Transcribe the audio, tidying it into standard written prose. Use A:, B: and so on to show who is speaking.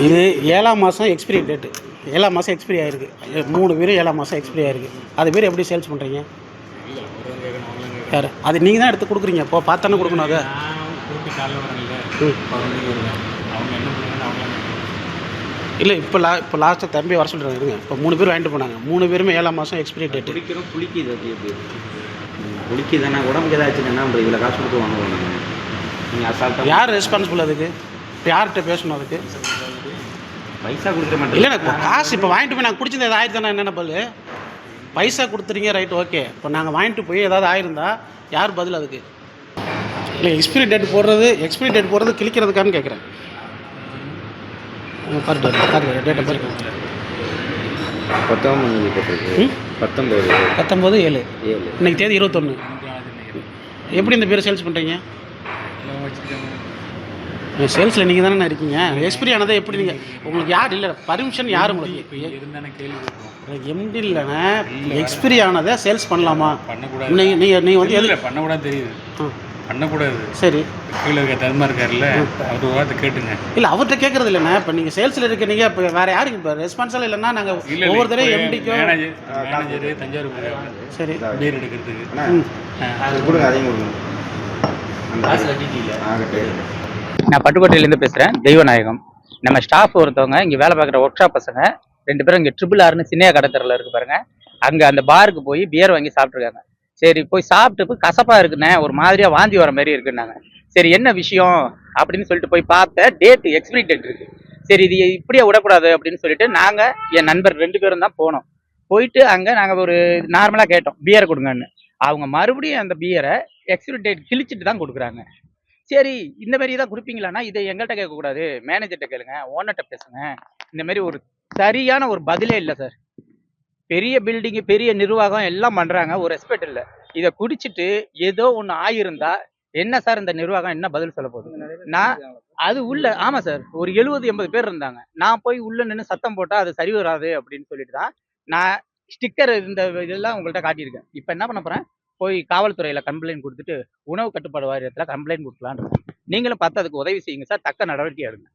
A: இது 7ஆம் மாதம் எக்ஸ்பிரி டேட்டு. 7ஆம் மாதம் எக்ஸ்பிரி ஆகிருக்கு. 3 பேரும் 7ஆம் மாதம் எக்ஸ்பிரி ஆகிருக்கு. அது பேர் எப்படி சேல்ஸ் பண்ணுறீங்க? யார் அது? நீங்கள் தான் எடுத்து கொடுக்குறீங்க. இப்போ பார்த்தானே கொடுக்கணும். அதை இல்லை இப்போ லாஸ்ட்டாக தம்பி வர சொல்கிறாங்க. இருங்க, இப்போ 3 பேர் வாங்கிட்டு போனாங்க. 3 பேருமே 7ஆம் மாதம் எக்ஸ்பிரி டேட்டு.
B: புளிக்குது. அது எப்படி புளிக்குதானே? உடம்புக்கு ஏதாச்சும் என்ன பண்ணுறது? இவ்வளோ காசு கொடுத்து வாங்குவோம் நீங்கள் அசால்ட்டாக.
A: யார் ரெஸ்பான்சிபிள் அதுக்கு? இப்போ யார்கிட்ட பேசணும் அதுக்கு?
B: பைசா கொடுக்குற மாட்டேன்.
A: இல்லைண்ணா, இப்போ காசு இப்போ வாங்கிட்டு போய் நாங்கள் குடிச்சது ஏதாவது ஆயிருந்தானே என்னென்ன பதில்? பைசா கொடுத்துறீங்க, ரைட், ஓகே. இப்போ நாங்கள் வாங்கிட்டு போய் ஏதாவது ஆயிருந்தா யார் பதில் அதுக்கு? இல்லை, எக்ஸ்பிரி டேட் போடுறது கிழிக்கிறதுக்கான்னு கேட்குறேன். பாரு டேட்டை பாரு. 19/7 இன்னைக்கு தேதி 21. எப்படி இந்த பேர் சேல்ஸ் பண்ணுறீங்க? சேல்ஸில் நீங்கள் தானே இருக்கீங்க. எக்ஸ்பிரி ஆனதை எப்படி நீங்கள் உங்களுக்கு யார் இல்லை பர்மிஷன் யார் உங்களுக்கு? எம்டி இல்லைண்ணே, எக்ஸ்பிரி ஆனதை சேல்ஸ் பண்ணலாமா? நீங்கள் வந்து எது
C: பண்ணக்கூடாது தெரியுது, பண்ணக்கூடாது.
A: சரி,
C: கீழே இருக்க தர்மா இருக்காருல்ல, அவர் வார்த்தை கேட்டுங்க.
A: இல்லை, அவர்கிட்ட கேட்குறது இல்லைண்ணா. இப்போ நீங்கள் சேல்ஸில் இருக்க நீங்கள் இப்போ வேறு யாருக்கு இப்போ ரெஸ்பான்ஸாக இல்லைன்னா நாங்கள் ஒவ்வொரு தடவை எம்டிக்கோ
C: மேனேஜர் தஞ்சாவூர் போகிறாங்க.
A: சரி,
C: பேர் எடுக்கிறதுக்கு
B: கொடுங்க, அதையும் கொடுங்க.
D: நான் பட்டுக்கோட்டையிலேருந்து பேசுகிறேன், தெய்வநாயகம். நம்ம ஸ்டாஃப் ஒருத்தவங்க இங்கே வேலை பார்க்குற ஒர்க் ஷாப் பசங்க 2 பேரும் இங்கே RRRனு சின்னையா கடத்தரில் இருக்கு பாருங்க, அங்கே அந்த பாருக்கு போய் பியர் வாங்கி சாப்பிட்ருக்காங்க. சரி, போய் சாப்பிட்டு கசப்பாக இருக்குண்ணே, ஒரு மாதிரியாக வாந்தி வர மாதிரி இருக்குன்னாங்க. சரி, என்ன விஷயம் அப்படின்னு சொல்லிட்டு போய் பார்த்த டேட்டு எக்ஸ்பிரி டேட் இருக்கு. சரி, இது இப்படியே விடக்கூடாது அப்படின்னு சொல்லிட்டு நாங்கள் என் நண்பர் 2 பேரும் தான் போனோம். போயிட்டு அங்கே நாங்கள் ஒரு நார்மலாக கேட்டோம், பியர் கொடுங்கன்னு. அவங்க மறுபடியும் அந்த பியரை எக்ஸ்பிரி டேட் கிழிச்சிட்டு தான் கொடுக்குறாங்க. சரி, இந்த மாதிரி தான் கொடுப்பீங்களாண்ணா, இதை எங்கள்கிட்ட கேட்கக்கூடாது, மேனேஜர்கிட்ட கேளுங்க, ஓனர்கிட்ட பேசுங்க. இந்த மாதிரி ஒரு சரியான ஒரு பதிலே இல்லை சார். பெரிய பில்டிங்கு, பெரிய நிர்வாகம் எல்லாம் பண்ணுறாங்க, ஒரு ரெஸ்பெக்ட் இல்லை. இதை குடிச்சிட்டு ஏதோ ஒன்று ஆகியிருந்தா என்ன சார் இந்த நிர்வாகம் என்ன பதில் சொல்ல போகுது? நான் அது உள்ள, ஆமாம் சார், ஒரு 70-80 பேர் இருந்தாங்க. நான் போய் உள்ள நின்று சத்தம் போட்டால் அது சரி வராது அப்படின்னு சொல்லிட்டு தான் நான் ஸ்டிக்கர் இந்த இதெல்லாம் உங்கள்கிட்ட காட்டியிருக்கேன். இப்போ என்ன பண்ண போகிறேன், போய் காவல்துறையில் கம்ப்ளைண்ட் கொடுத்துட்டு உணவு கட்டுப்பாடு வாரியத்தில் கம்ப்ளைண்ட் கொடுக்கலான்னு இருக்கேன். நீங்களும் பார்த்து அதுக்கு உதவி செய்யுங்க சார், தக்க நடவடிக்கை எடுங்க.